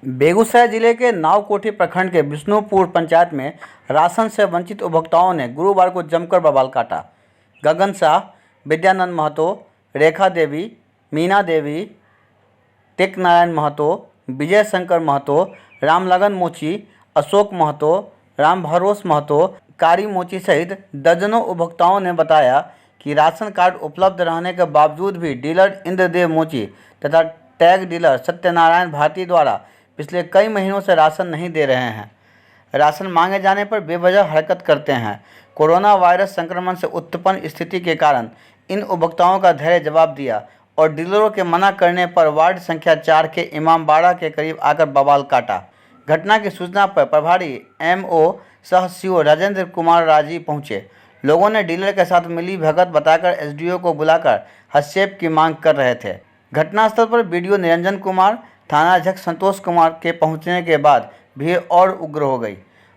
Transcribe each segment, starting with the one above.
बेगूसराय जिले के नावकोठी प्रखंड के विष्णुपुर पंचायत में राशन से वंचित उपभोक्ताओं ने गुरुवार को जमकर बवाल काटा। गगन शाह, विद्यानंद महतो, रेखा देवी, मीना देवी, टेक नारायण महतो, विजय शंकर महतो, रामलगन मोची, अशोक महतो, राम भरोस महतो, कारी मोची सहित दर्जनों उपभोक्ताओं ने बताया कि राशन कार्ड उपलब्ध रहने के बावजूद भी डीलर इंद्रदेव मोची तथा टैग डीलर सत्यनारायण भारती द्वारा पिछले कई महीनों से राशन नहीं दे रहे हैं। राशन मांगे जाने पर बेवजह हरकत करते हैं। कोरोना वायरस संक्रमण से उत्पन्न स्थिति के कारण इन उपभोक्ताओं का धैर्य जवाब दिया और डीलरों के मना करने पर वार्ड संख्या 4 के इमामबाड़ा के करीब आकर बवाल काटा। घटना की सूचना पर प्रभारी एमओ सह सीओ राजेंद्र कुमार राजीव पहुंचे। लोगों ने डीलर के साथ मिली भगत बताकर एसडीओ को बुलाकर हस्तक्षेप की मांग कर रहे थे। घटनास्थल पर बीडीओ निरंजन कुमार, थानाध्यक्ष संतोष कुमार के पहुंचने के बाद भीड़ और उग्र हो गई।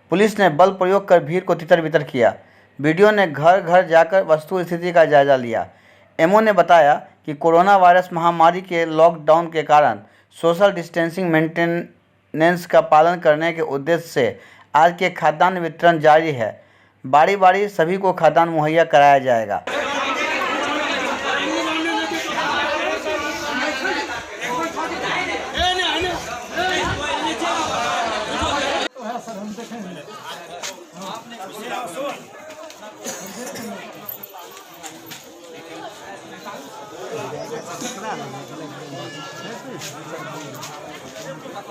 पुलिस ने बल प्रयोग कर भीड़ को तितर-बितर किया। बीडीओ ने घर घर जाकर वस्तु स्थिति का जायजा लिया। एमओ ने बताया कि कोरोना वायरस महामारी के लॉकडाउन के कारण सोशल डिस्टेंसिंग मेंटेनेंस का पालन करने के उद्देश्य से आज के खाद्यान्न वितरण जारी है। बारी-बारी सभी को खाद्यान्न मुहैया कराया जाएगा।